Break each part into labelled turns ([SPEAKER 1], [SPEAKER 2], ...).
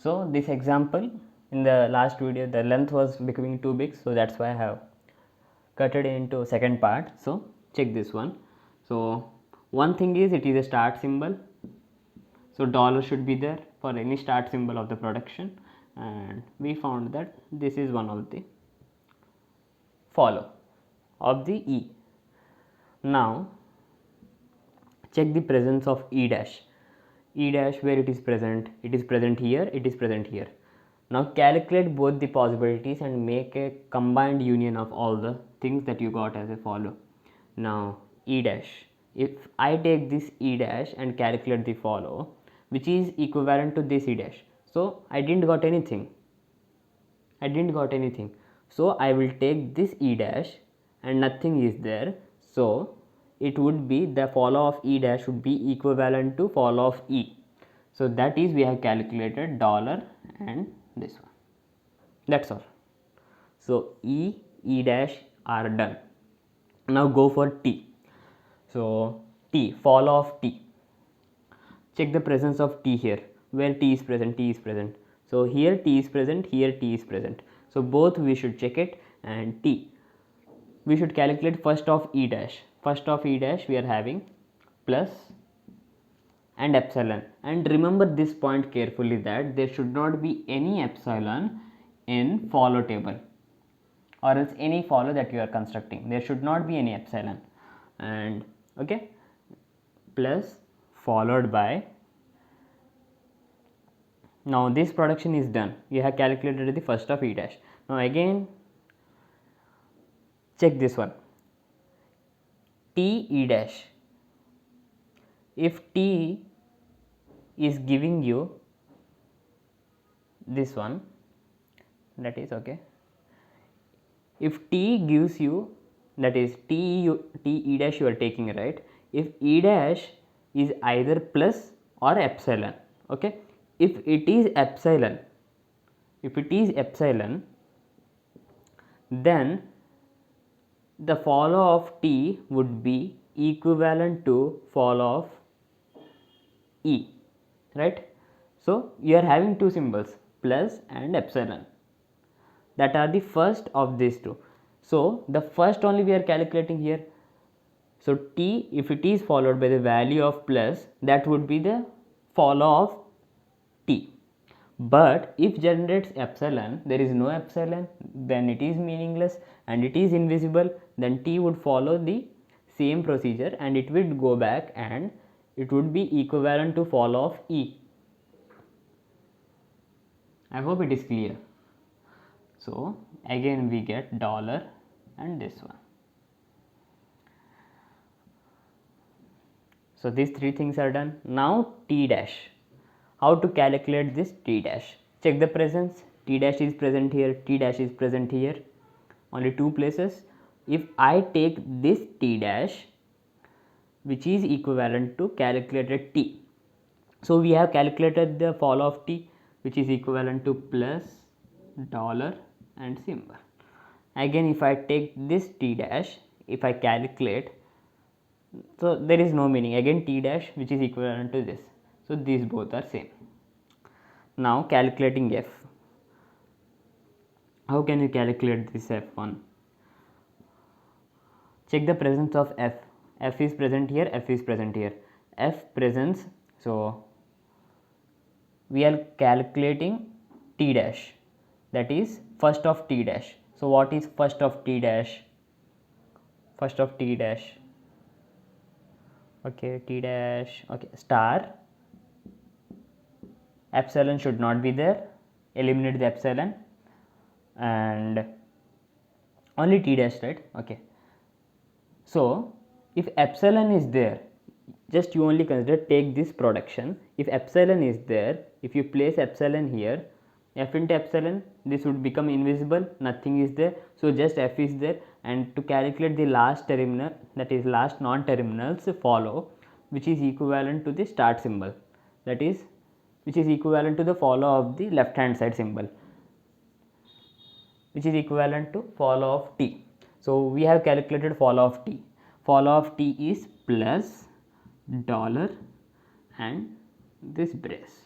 [SPEAKER 1] So this example in the last video, the length was becoming too big, so that's why I have cut it into second part. So check this one. So one thing is, it is a start symbol, so dollar should be there for any start symbol of the production, and we found that this is one of the follow of the E. Now check the presence of E dash. E dash, where it is present here, it is present here. Now calculate both the possibilities and make a combined union of all the things that you got as a follow. Now E dash, if I take this E dash and calculate the follow, which is equivalent to this E dash, so I didn't got anything, so I will take this E dash and nothing is there, so it would be the follow of E dash would be equivalent to follow of E. So that is, we have calculated dollar and this one, that's all. So E dash are done. Now go for T. So T, follow of T, check the presence of T here, where T is present. So here T is present, here T is present, so both we should check it. And T, we should calculate first of E dash. First of E dash we are having plus and epsilon, and remember this point carefully, that there should not be any epsilon in follow table, or else any follow that you are constructing, there should not be any epsilon. And okay, plus followed by, now this production is done, you have calculated the first of E dash. Now again check this one, T E dash. If T is giving you this one, that is okay, if T gives you, that is T E dash you are taking, right? If E dash is either plus or epsilon, okay, if it is epsilon, then the follow of T would be equivalent to follow of E, right? So you are having two symbols, plus and epsilon, that are the first of these two. So the first only we are calculating here. So T, if it is followed by the value of plus, that would be the follow of T. But if generates epsilon, there is no epsilon, then it is meaningless and it is invisible, then T would follow the same procedure and it will go back and it would be equivalent to follow of E. I hope it is clear. So again we get dollar and this one. So these three things are done. Now T dash. How to calculate this T dash? Check the presence. T dash is present here, T dash is present here, only two places. If I take this T dash, which is equivalent to calculated T, so we have calculated the follow of T, which is equivalent to plus dollar and symbol. Again if I take this T dash, if I calculate, so there is no meaning, again T dash which is equivalent to this, so these both are same. Now calculating F. How can you calculate this F1? Check the presence of F. F is present here, F is present here. F presence, so we are calculating T dash, that is first of T dash. So what is first of T dash? First of T dash, okay, T dash, okay, star, epsilon should not be there, eliminate the epsilon, and only T dash, right? Okay, so if epsilon is there, just you only consider, take this production, if epsilon is there, if you place epsilon here, F into epsilon, this would become invisible, nothing is there, so just F is there. And to calculate the last terminal, that is last non terminals follow, which is equivalent to the start symbol, that is which is equivalent to the follow of the left hand side symbol, which is equivalent to follow of T. So we have calculated follow of T. Follow of T is plus dollar and this brace.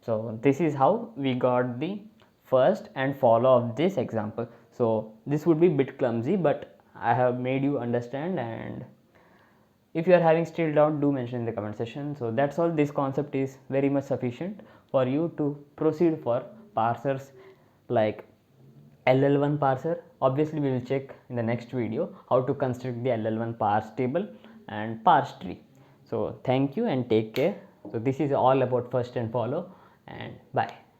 [SPEAKER 1] So this is how we got the first and follow of this example. So this would be a bit clumsy, but I have made you understand, and if you are having still doubt, do mention in the comment section. So that's all. This concept is very much sufficient for you to proceed for parsers like LL1 parser. Obviously we will check in the next video how to construct the LL1 parse table and parse tree. So thank you and take care. So this is all about first and follow, and bye.